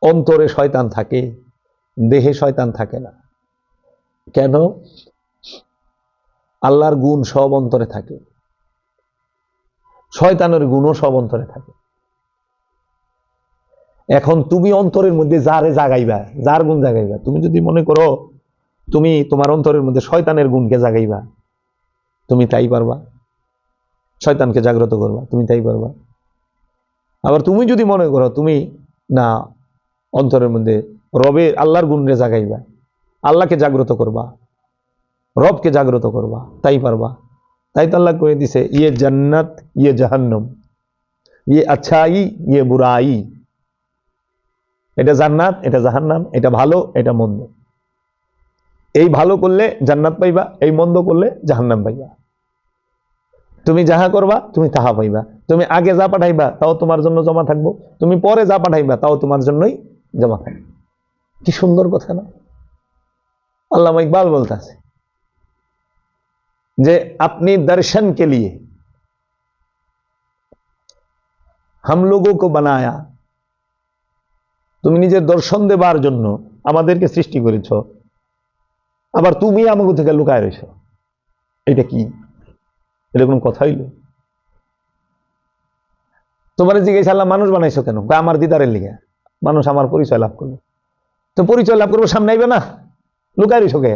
অন্তরে শয়তান থাকে, দেহে শয়তান থাকে না। কেন? আল্লাহর গুণ সব অন্তরে থাকে, শয়তানের গুণও সব অন্তরে থাকে। এখন তুমি অন্তরের মধ্যে যারে জাগাইবা, যার গুণ জাগাইবা, তুমি যদি মনে করো তুমি তোমার অন্তরের মধ্যে শয়তানের গুণকে জাগাইবা, তুমি তাই পারবা। শয়তানকে জাগ্রত করবা, তুমি তাই পারবা। আবার তুমি যদি মনে করো তুমি না অন্তরের মধ্যে রবের আল্লাহর গুণরে জাগাইবা, আল্লাহকে জাগ্রত করবা, রবকে জাগ্রত করবা, তাই পারবা। তাই তো আল্লাহ করে দিছে ইয়ে জান্নাত ইয়ে জাহান্নাম, ইয়ে আচ্ছাই ইয়ে বুরাই। এটা জান্নাত, এটা জাহান্নাম, এটা ভালো, এটা মন্দ। এই ভালো করলে জান্নাত পাইবা, এই মন্দ করলে জাহান্নাম পাইবা। তুমি যাহা করবা তুমি তাহা পাইবা। তুমি আগে যা পাঠাইবা তাও তোমার জন্য জমা থাকবো, তুমি পরে যা পাঠাইবা তাও তোমার জন্যই জমা থাকবে। কি সুন্দর কথা না? আল্লামা ইকবাল বলতেছে যে अपने दर्शन के लिए हम लोगों को बनाया, তুমি নিজের দর্শন দেবার জন্য আমাদেরকে সৃষ্টি করেছ, আবার তুমি আমাকে থেকে লুকায় রয়েছ। এটা কি? এটা কোন কথা হইল? তোমার জিজ্ঞেস আল্লাহ মানুষ বানাইছো কেন? আমার দিদারের লিগে। মানুষ আমার পরিচয় লাভ করলো, তো পরিচয় লাভ করবো সামনে আইবে না, লুকায় রয়েছ কে?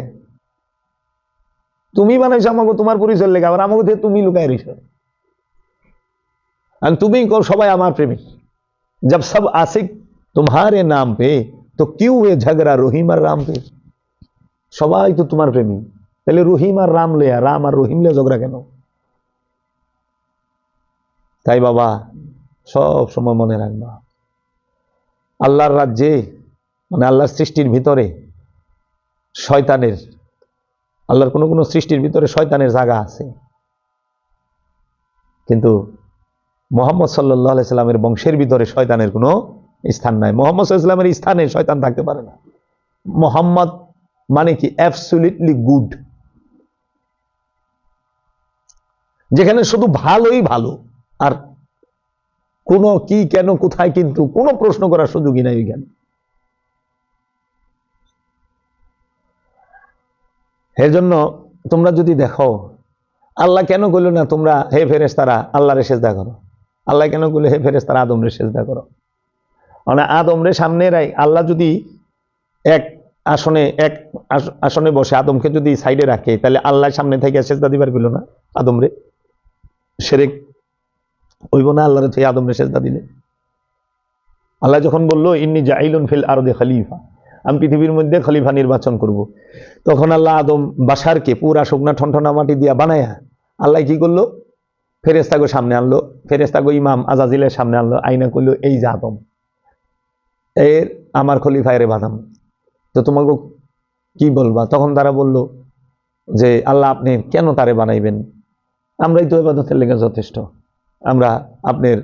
তুমি বানাইছো আমাকে তোমার পরিচয় লেগে, আবার আমাকে থেকে তুমি লুকায় রয়েছ। আর তুমি সবাই আমার প্রেমিক। जब सब आशिक तुम्हारे नाम पे तो क्यों ये झगड़ा रहीम और राम पे? সবাই তো তোমার প্রেমিক, তাহলে রহিম আর রাম লে, রাম আর রহিম লে ঝগড়া কেন? তাই বাবা সব সময় মনে রাখবা, আল্লাহর রাজ্যে মানে আল্লাহর সৃষ্টির ভিতরে শয়তানের, আল্লাহর কোন কোন সৃষ্টির ভিতরে শয়তানের জায়গা আছে, কিন্তু মুহাম্মদ সাল্লাল্লাহু আলাইহি সাল্লামের বংশের ভিতরে শয়তানের কোনো স্থান নাই। মুহাম্মদ সাল্লাল্লাহু আলাইহি সাল্লামের স্থানে শয়তান থাকতে পারে না। মুহাম্মদ মানে কি? অ্যাবসলিউটলি গুড, যেখানে শুধু ভালোই ভালো, আর কোনো কি কেন কোথায় কিন্তু কোনো প্রশ্ন করার সুযোগই নাই ওইখানে। এর জন্য তোমরা যদি দেখো আল্লাহ কেন কইল না তোমরা হে ফেরেশতারা আল্লাহরে সিজদা করো? আল্লাহ কেন কইল হে ফেরেশতারা আদমরে সিজদা করো? মানে আদমরে সামনে রাই, আল্লাহ যদি এক আসনে বসে আদমকে যদি সাইডে রাখে, তাহলে আল্লাহ সামনে থেকে সিজদা দিবার কইল না আদমরে? শিরক হইব না আল্লাহরে থেকে আদমরে সিজদা দিলে? আল্লাহ যখন বললো ইন্নী জাইলুন ফিল আরদি খলিফা, আমি পৃথিবীর মধ্যে খলিফা নির্বাচন করব, তখন আল্লাহ আদম বাসারকে পুরা শুকনা ঠনঠনা মাটি দিয়া বানায়া আল্লাহ কি করলো? ফেরেশতাকে সামনে আনলো, ফেরেশতাকে ইমাম আজাজিলের সামনে আনলো, আইনা করলো এই যে আদম এর আমার খলিফায় রে বাদাম, তো তোমাকে কি বলবা? তখন তারা বলল যে আল্লাহ আপনি কেন তারে বানাইবেন, আমরাই তো ইবাদতের লেগে যথেষ্ট, আমরা আপনার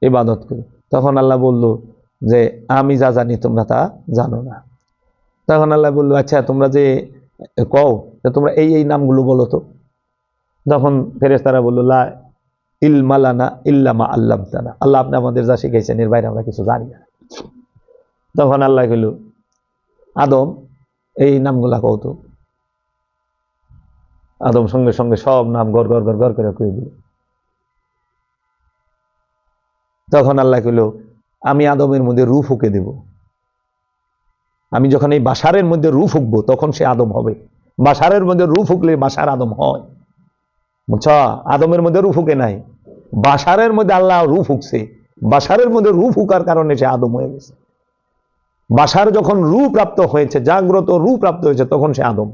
ইবাদত করি। তখন আল্লাহ বলল যে আমি যা জানি তোমরা তা জানো না। তখন আল্লাহ বলল আচ্ছা তোমরা যে কও তোমরা এই এই নামগুলো বলো তো। তখন ফেরেশতারা বলল লা ইলমা লানা ইল্লা মা আল্লামতানা, আল্লাহ আপনি আমাদের যা শিখাইছেন এর বাইরে আমরা কিছু জানি না। তখন আল্লাহ কইল আদম এই নামগুলা কও তো। আদম সঙ্গে সঙ্গে সব নাম গড় গড় গড় গড় করে কয়ে দিল। তখন আল্লাহ কইল আমি আদমের মধ্যে রূহ ফুঁকে দেব, আমি যখন এই বাশারের মধ্যে রূহ ফুঁকবো তখন সে আদম হবে। বাশারের মধ্যে রূহ ফুঁকলে বাশার আদম হয়, বুঝছো? আদমের মধ্যে রূহ ফুঁকে নাই, বাশারের মধ্যে আল্লাহ রূহ ফুঁকছে, বাশারের মধ্যে রূহ ফুঁকার কারণে সে আদম হয়ে গেছে। বাশার যখন রূহ প্রাপ্ত হয়েছে, জাগ্রত রূহ প্রাপ্ত হয়েছে, তখন সে আদম।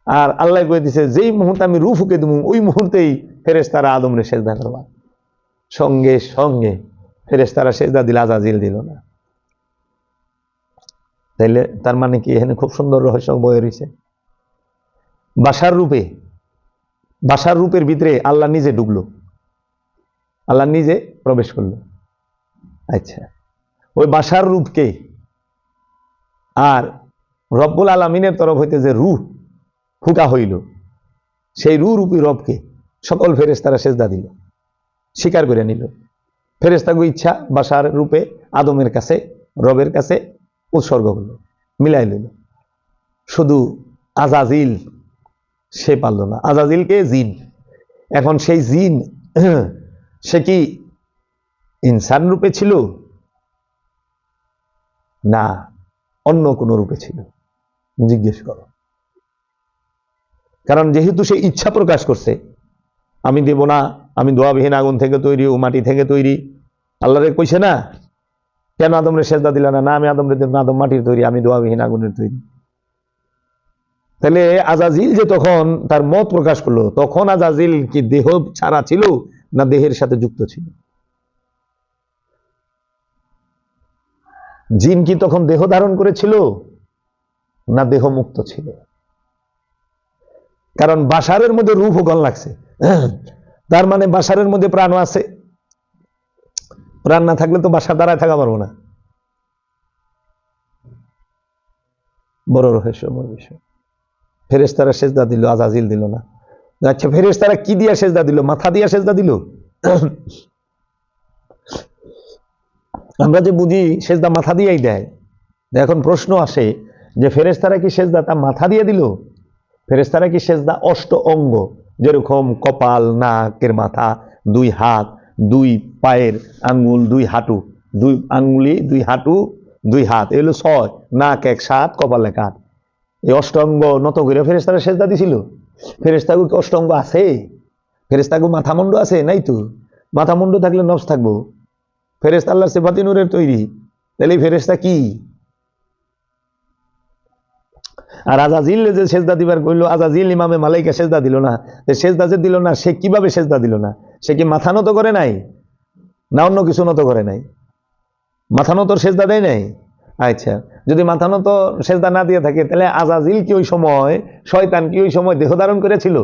আর আল্লাহ কয়ে দিছে যেই মুহূর্তে আমি রূহ ফুঁকে দেব ওই মুহূর্তেই ফেরেশতারা আদমরে সেজদা করবা। সঙ্গে সঙ্গে ফেরেশতারা সেজদা দিল, আজাজিল দিল না। তাইলে তার মানে কি? এখানে খুব সুন্দর রহস্য বয়ে রয়েছে। বাশার রূপের ভিতরে আল্লাহ নিজে ঢুকলো, আল্লাহ নিজে প্রবেশ করলো। আচ্ছা ওই বাশার রূপকে আর রব্বুল আলামিনের তরফ হইতে যে রূহ ফুটা হইল, সেই রূহ রূপী রবকে সকল ফেরেশতারা সেজদা দিল, স্বীকার করে নিল। ফেরেশতাকে ইচ্ছা বাশার রূপে আদমের কাছে রবের কাছে উৎসর্গ হলো, মিলাই লইল। শুধু আজাজিল সে পারল না। আজাজিলকে জিন, এখন সেই জিন সে কি ইনসান রূপে ছিল না অন্য কোন রূপে ছিল? জিজ্ঞেস করো। কারণ যেহেতু সে ইচ্ছা প্রকাশ করছে, আমি দেব না, আমি দোয়াবিহীন আগুন থেকে তৈরি, ও মাটি থেকে তৈরি, আল্লাহরে কইছে না কেন আদমরে সেজদা দিল না? না আমি আদমরে দেব না, আদম মাটির তৈরি, আমি দোয়াবিহীন আগুনের তৈরি। তাহলে আজাজিল যে তখন তার মত প্রকাশ করলো, তখন আজাজিল কি দেহ ছাড়া ছিল না দেহের সাথে যুক্ত ছিল? জিন কি তখন দেহ ধারণ করেছিল না দেহ মুক্ত ছিল? কারণ বাশারের মধ্যে রূহ গল লাগছে, তার মানে বাশারের মধ্যে প্রাণও আছে। প্রাণ না থাকলে তো বাসার দাঁড়ায় থাকা পারবো না। বড় রহস্যময় বিষয়। ফেরেশতারা সেজদা দিল, আজাজিল দিল না। আচ্ছা, ফেরেশতারা কি দিয়া সেজদা দিল? মাথা দিয়া সেজদা দিল? আমরা যে বুঝি সেজদা মাথা দিয়েই দেয়, এখন প্রশ্ন আসে যে ফেরেশতারা কি সেজদা তা মাথা দিয়ে দিল? ফেরেশতারা কি সেজদা অষ্ট অঙ্গ, যেরকম কপাল, নাকের মাথা, দুই হাত, দুই পায়ের আঙ্গুল, দুই হাঁটু, দুই আঙ্গুলি, দুই হাঁটু, দুই হাত, এগুলো 6, নাক 1, 7, কপাল 1, 8, এই অষ্টঙ্গ নত করে ফেরেশতারা সেজদা দিছিল? ফেরেশতাগো কি অষ্টঙ্গ আছে? ফেরেশতাগো মাথামুন্ড আছে? নাই তো। মাথামুন্ড থাকলে নফস থাকবো। ফেরেশতা আল্লাহর সিফাতে নূরের তৈরি, তাহলে ফেরেশতা কি? আর আজাজিল যে সেজদা দিবার কইল, আজাজিল ইমামে মালাইকা সেজদা দিল না। সেজদা যে দিল না, সে কিভাবে সেজদা দিল না? সে কি মাথা নত করে নাই না অন্য কিছু নত করে নাই? মাথা নত সেজদা দেয় নাই? আচ্ছা, যদি মাথা নত সেজদা না দিয়ে থাকে, তাহলে আজাজিল কি ওই সময়, শয়তান কি ওই সময় দেহ ধারণ করেছিল?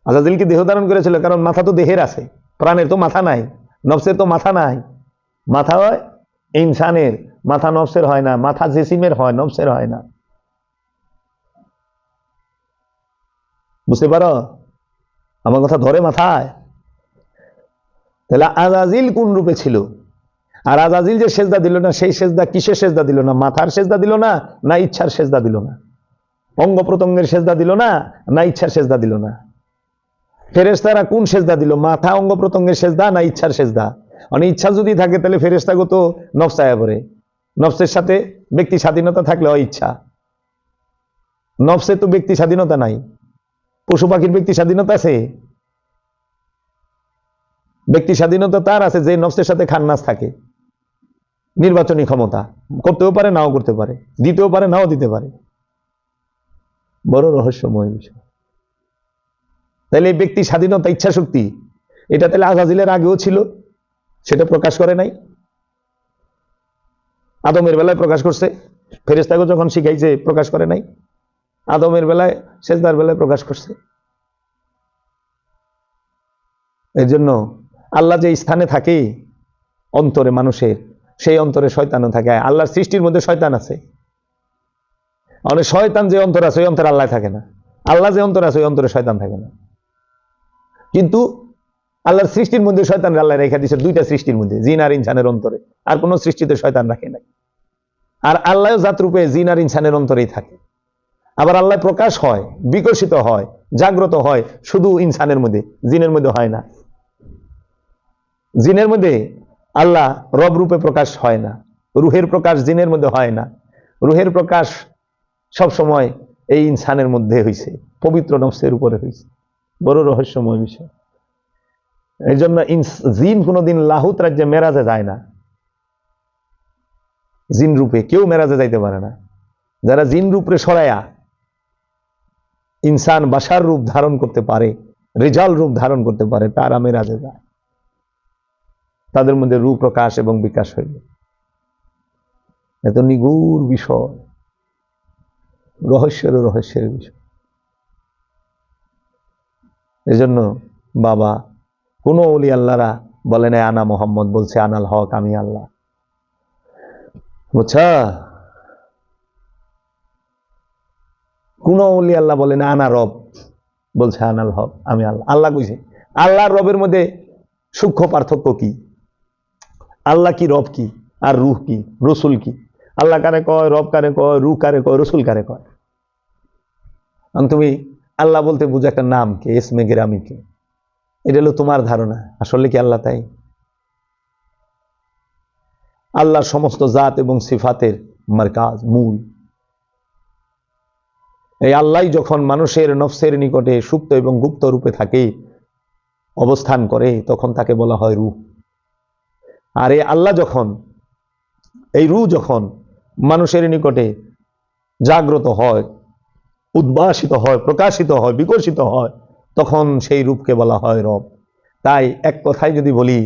আজাজিল কি দেহ ধারণ করেছিল? কারণ মাথা তো দেহের আছে, প্রাণের তো মাথা নাই, নফসের তো মাথা নাই। মাথা হয় ইনসানের, মাথা নফসের হয় না। মাথা জিসিমের হয়, নফসের হয় না। বুঝতে পারো? আমার কথা ধরে মাথায়? তাহলে আজাজিল কোন রূপে ছিল? আর আজাজিল যে সেজদা দিল না, সেই সেজদা কিসের সেজদা দিল না? মাথার সেজদা দিল না, না ইচ্ছার সেজদা দিল না? অঙ্গ প্রত্যঙ্গের সেজদা দিল না, না ইচ্ছার সেজদা দিল না? ফেরেশতারা কোন সেজদা দিল? মাথা অঙ্গ প্রত্যঙ্গের সেজদা না ইচ্ছার সেজদা? মানে ইচ্ছা যদি থাকে তাহলে ফেরেশতাগো তো নফস আয়া পড়ে। নফসের সাথে ব্যক্তি স্বাধীনতা থাকলে হয় ইচ্ছা। নফসে তো ব্যক্তি স্বাধীনতা নাই। পশু পাখির ব্যক্তি স্বাধীনতা আছে? ব্যক্তি স্বাধীনতা তার আছে যে নফসের সাথে খান্নাস থাকে। নির্বাচনী ক্ষমতা, করতেও পারে নাও করতে পারে, দিতেও পারে নাও দিতে পারে। বড় রহস্যময় বিষয়। তাহলে এই ব্যক্তি স্বাধীনতা, ইচ্ছা শক্তি, এটা তাহলে আজাজিলের আগেও ছিল, সেটা প্রকাশ করে নাই। আদমের বেলায় প্রকাশ করছে, ফেরেশতাকে যখন শিখাইছে প্রকাশ করে নাই। আদমের বেলায়, সেজদার বেলায় প্রকাশ করছে। এর জন্য আল্লাহ যে স্থানে থাকে অন্তরে মানুষের, সেই অন্তরে শয়তানও থাকে। আল্লাহর সৃষ্টির মধ্যে শয়তান আছে, মানে শয়তান যে অন্তর আছে ওই অন্তরে আল্লাহ থাকে না। আল্লাহ যে অন্তর আছে ওই অন্তরে শয়তান থাকে না। কিন্তু আল্লাহর সৃষ্টির মধ্যে শয়তান আল্লাহ রেখে দিয়েছে, দুইটা সৃষ্টির মধ্যে, জিন আর ইনসানের অন্তরে। আর কোন সৃষ্টিতে শয়তান রাখে নাই। আর আল্লাহ জাতরূপে জিন আর ইনসানের অন্তরেই থাকে। আবার আল্লাহ প্রকাশ হয়, বিকশিত হয়, জাগ্রত হয় শুধু ইনসানের মধ্যে, জিনের মধ্যে হয় না। জিনের মধ্যে আল্লাহ রব রূপে প্রকাশ হয় না, রুহের প্রকাশ জিনের মধ্যে হয় না। রুহের প্রকাশ সব সময় এই ইনসানের মধ্যে হয়েছে, পবিত্র নফসের উপরে হয়েছে। বড় রহস্যময় বিষয়। এই জন্য জিন কোনোদিন লাহুত রাজ্যে মেরাজে যায় না। জিন রূপে কেউ মেরাজে যাইতে পারে না। যারা জিন রূপে সরায়া ইনসান বাশার রূপ ধারণ করতে পারে, রিজাল রূপ ধারণ করতে পারে, তারা মেরাজে যায়। তাদের মধ্যে রূপ প্রকাশ এবং বিকাশ হইল। এত নিগুড় বিষয়, রহস্যের বিষয়। এজন্য বাবা কোন ওলি আল্লাহরা বলে না আনা মোহাম্মদ, বলছে আনাল হক, আমি আল্লাহ। বুঝছা? কোন ওলি আল্লাহ বলে না আনা রব, বলছে আনাল হক, আমি আল্লাহ। আল্লাহ কইছে। আল্লাহ রবের মধ্যে সূক্ষ্ম পার্থক্য কি? আল্লাহ কি, রব কি, আর রুহ কি, রসুল কি? আল্লাহ কারে কয়, রব কারে কয়, রুহ কারে কয়, রসুল কারে কয়? তুমি আল্লাহ বলতে বুঝো একটা নাম কে, ইসমে গিরামি কে। এটা হলো তোমার ধারণা। আসলে কি আল্লাহ তাই? আল্লাহর সমস্ত জাত এবং সিফাতের মারকাজ, মূল। এই আল্লাহ যখন মানুষের নফসের নিকটে সুপ্ত এবং গুপ্ত রূপে থাকে, অবস্থান করে, তখন তাকে বলা হয় রূহ। আর এই আল্লাহ যখন, এই রূহ যখন মানুষের নিকটে জাগ্রত হয়, উদ্ভাসিত হয়, প্রকাশিত হয়, বিকশিত হয়, তখন সেই রূপকে বলা হয় রব। তাই এক কথায় যদি বলি,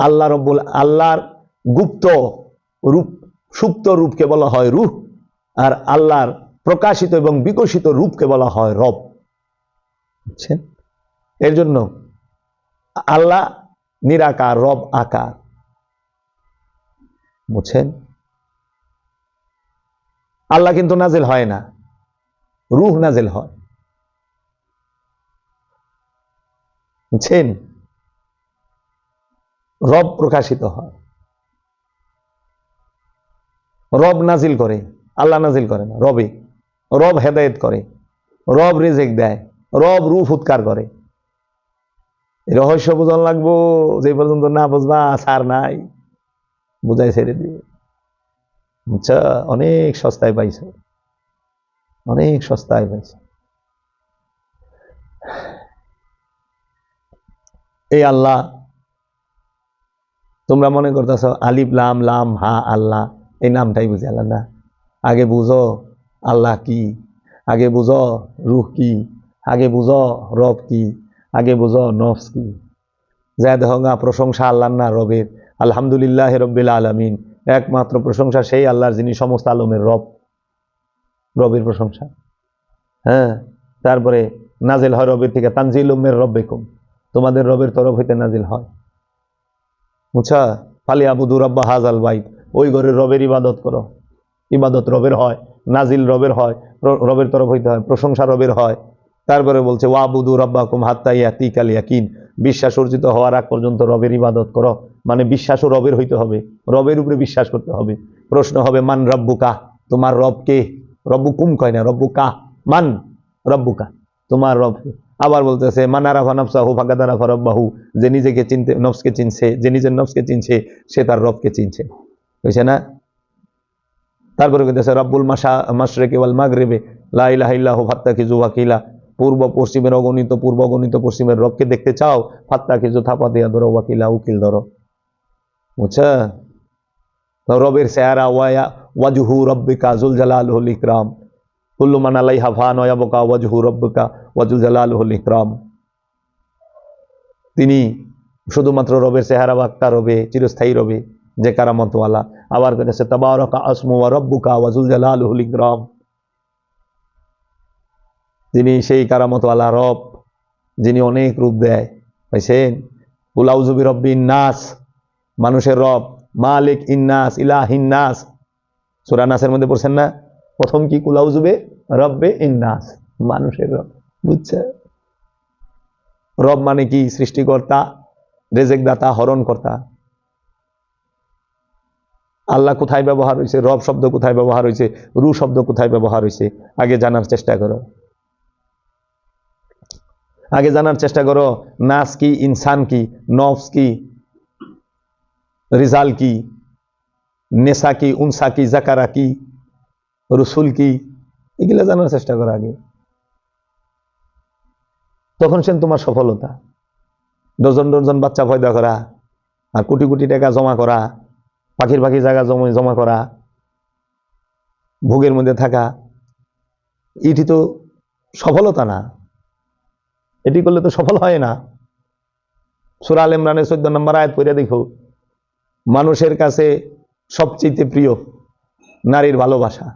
আল্লাহর গুপ্ত রূপ, সুপ্ত রূপকে বলা হয় রূহ, আর আল্লাহর প্রকাশিত এবং বিকশিত রূপকে বলা হয় রব। বুঝছেন? এর জন্য আল্লাহ নিরাকার, রব আকার। বুঝছেন? আল্লাহ কিন্তু নাজিল হয় না, রূহ নাজিল হয়। বুঝছেন? রব প্রকাশিত হয়, রব নাজিল করে, আল্লাহ নাজিল করে না। রব হেদায়েত করে, রব রিজিক দেয়, রব রূহ ফুৎকার করে। রহস্য বোঝান লাগবো, যে পর্যন্ত না বুঝবা সার নাই, বুঝাই ছেড়ে দিবে। আচ্ছা, অনেক সস্তায় পাইছে, অনেক সস্তায় পাইছে। এই আল্লাহ, তোমরা মনে করতেছ আলিফ লাম লাম হা আল্লাহ, এই নামটাই বুঝে আল্লাহ না। আগে বুঝো আল্লাহ কি, আগে বুঝো রূহ কি, আগে বুঝো রব কি, আগে বুঝো নফস কি। যা দেহঙ্গা প্রশংসা আল্লাহ না রবের। আলহামদুলিল্লাহ রব্বিল আলামিন, একমাত্র প্রশংসা সেই আল্লাহর যিনি সমস্ত আলমের রব। রবের প্রশংসা। হ্যাঁ, তারপরে নাজিল হয় রবের থেকে, তানজিল উম্মের রব্বিকুম, তোমাদের রবের তরফ হইতে নাজিল হয়। বুঝছা? ফালি আবুদু রাব্বা হাযাল বাইত, ওই ঘরের রবের ইবাদত করো। ইবাদত রবের হয়, নাজিল রবের হয়, রবের তরফ হইতে হয়, প্রশংসা রবের হয়। তারপরে বলছে ওয়াবুদু রাব্বাকুম হাত্তা ইয়াতিকাল ইয়াকিন, বিশ্বাস অর্জিত হওয়ার আগ পর্যন্ত রবের ইবাদত করো। মানে বিশ্বাসও রবের হইতে হবে, রবের উপরে বিশ্বাস করতে হবে। প্রশ্ন হবে মান রব্বুকা, তোমার রব কে? রব্বুকুম কয় না, রব্বুকা। মান রব্বুকা, তোমার রব কে? আবার বলতেছে মান আরাফা নাফসাহু ফাকাদ আরাফা রাব্বাহু, যে নিজেকে চিনতে, নফসকে চিনছে, যে নিজের নফসকে চিনছে, সে তার রবকে চিনছে। বুঝছে না? তারপরে বলতেছে রব্বুল মাশরিকি ওয়াল মাগরিবি লা ইলাহা ইল্লাহু ফাত্তাখিযু ওয়াকিলা, পূর্ব পশ্চিমের অগণিত, পূর্ব অগণিত পশ্চিমের রবকে দেখতে চাও, ফাত্তাখিযু থাপা দিয়া ধরো, ওয়াকিলা উকিল ধরো। বুঝছো? রবের চেহারা, ওয়াজহু রব্বিকা যুল জালালিল ইকরাম, কুল্লু মান আলাইহা ফান ওয়া ইয়াবকা ওয়াজহু রব্বিকা ওয়াজুল জালালিল ইকরাম। তিনি শুধুমাত্র রবের চেহারা বাক্তা রবে, চিরস্থায়ী রবে, যে কারামতওয়ালা। আবার কইতেছে তাবারাকা আসমু ওয়া রব্বুকা ওয়াজুল জালালিল ইকরাম, যিনি সেই কারামতওয়ালা রব, যিনি অনেক রূপ দেয়। পাইছেন? কুল আউযু বিরব্বিন নাস, মানুষের রব, মালিক ইন্নাস, ইলাহিন নাস। সূরা নাসের মধ্যে পড়ছেন না? প্রথম কি? কুল আউযু বিরব্বি ইন্নাস, মানুষের রব। বুঝছে? রব মানে কি? সৃষ্টিকর্তা, রেজেক দাতা, হরণ কর্তা। আল্লাহ কোথায় ব্যবহার হয়েছে, রব শব্দ কোথায় ব্যবহার হয়েছে, রু শব্দ কোথায় ব্যবহার হয়েছে, আগে জানার চেষ্টা করো। আগে জানার চেষ্টা করো নাস কি, ইনসান কি, নফস কি, রিজাল কি, নেশা কি, উনসা কি, জাকারা কি, রসুল কি, এগুলা জানার চেষ্টা করো আগে। তখন সে তোমার সফলতা। ডজন ডজন বাচ্চা পয়দা করা, আর কোটি কোটি টাকা জমা করা, পাখির পাখি জায়গা জমা করা, ভোগের মধ্যে থাকা, এটি তো সফলতা না। এটি করলে তো সফল হয় না। সূরা আল ইমরানের 14 নম্বর আয়াত পড়ে দেখো, মানুষের কাছে সবচেয়ে প্রিয় নারীর ভালোবাসা,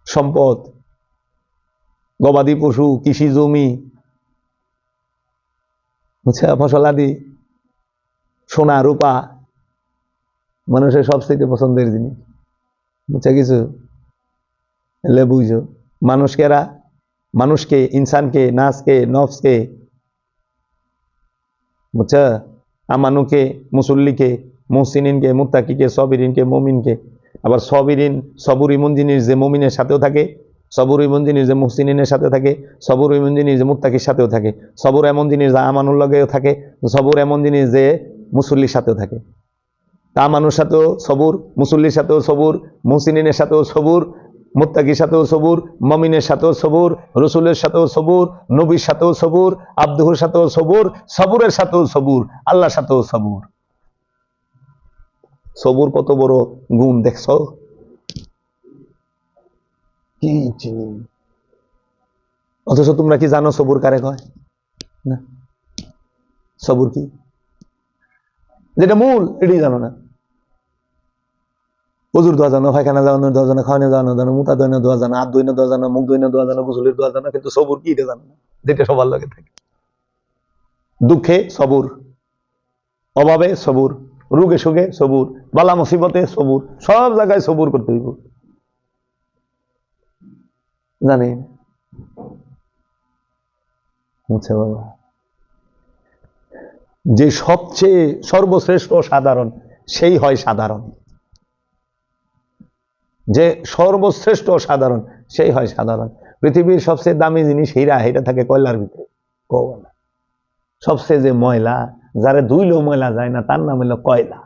সম্পদ, গবাদি পশু, কৃষি জমি, ফসলাদি, সোনা রূপা, মানুষের সবচেয়ে পছন্দের জিনিস। বুঝছে কিছু? এলে বুঝো মানুষকে, ইনসানকে, নাসকে, নফসকে, বুঝছ? আমানুকে, মুসল্লিকে, মুহসিনিনকে, মুত্তাকিকে, সবিরিনকে, মুমিনকে। আবার সবিরিন সবুর ইমন জিনিস যে মুমিনের সাথেও থাকে, সবুর ইমন জিনিস যে মুহসিনিনের সাথে থাকে, সবুর ইমন জিনিস যে মুত্তাকির সাথেও থাকে, সবুর এমন জিনিস যা আমানুর লগেও থাকে, সবুর এমন জিনিস যে মুসল্লির সাথেও থাকে। তা আমানুর সাথেও সবুর, মুসল্লির সাথেও সবুর, মুহসিনিনের সাথেও সবুর, মুত্তাকির সাথেও সবুর, মমিনের সাথেও সবুর, রসুলের সাথেও সবুর, নবীর সাথেও সবুর, আব্দুর সাথেও সবুর, সবুরের সাথেও সবুর, আল্লাহর সাথেও সবুর। সবুর কত বড় গুণ দেখছ? কি অথচ তোমরা কি জানো সবুর কারে কয়? না। সবুর কি? যেটা মূল এটাই জানো না। অজুর দোয়া জানো, পায়খানা যাওয়ানোর দোয়া জানো, খাওয়ানো যাওয়ানো জানো, মুতা দৈন্য দোয়া জানো, হাত দৈন্য দোয়া জানো, মুখ দৈন্য দোয়া জানো, গোসলের দোয়া জানো, কিন্তু সবুর কি এটা জানো না, যেটা সবার লাগে থাকে। দুঃখে সবুর, অভাবে সবুর, রোগে সুখে সবুর, বালা মুসিবতে সবুর, সব জায়গায় সবুর করতে হইব। জানি আচ্ছা বাবা, যে সবচেয়ে সর্বশ্রেষ্ঠ সাধারণ সেই হয় সাধারণ, যে সর্বশ্রেষ্ঠ সাধারণ সেই হয় সাধারণ। পৃথিবীর সবচেয়ে দামি জিনিস হীরা, এটা থাকে কয়লার ভিতরে। কয়লা সবচেয়ে যে ময়লা, যারে ধুইলেও ময়লা যায় না, তার নাম হলো কয়লা।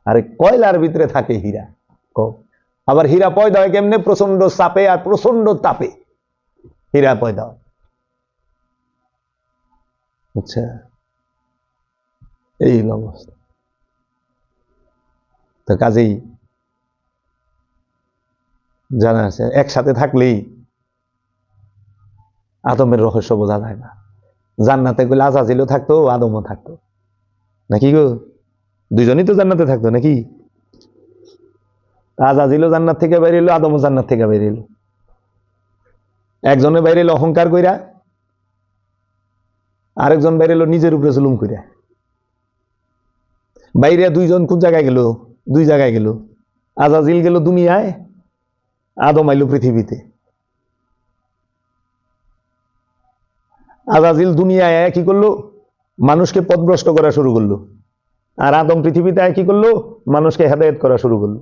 আর কয়লার ভিতরে থাকে হীরা। আবার হীরা পয়দা হয় কেমনে? প্রচন্ড চাপে আর প্রচন্ড তাপে হীরা পয়দা হয়। আচ্ছা, এই অবস্থা। তো কাজেই জানা আছে একসাথে থাকলেই আদমের রহস্য বোঝা যায় না। জান্নাতে গেলে আজাজিলও থাকতো, আদমও থাকতো নাকি গো? দুজনই তো জান্নাতে থাকতো নাকি? আজাজিলও জান্নাত থেকে বাইরে এলো, আদমও জান্নাত থেকে বাইরে এলো। একজনে বাইরে এলো অহংকার কইরা, আরেকজন বাইরে এলো নিজের উপরে জুলুম কইরা। বাইরে দুইজন কোন জায়গায় গেল? দুই জায়গায় গেল। আজাজিল গেল দুনিয়ায়, আদম আইলো পৃথিবীতে। আজাজিল দুনিয়ায় কি করলো? মানুষকে পথভ্রষ্ট করা শুরু করলো। আর আদম পৃথিবীতে কি করলো? মানুষকে হেদায়েত করা শুরু করলো।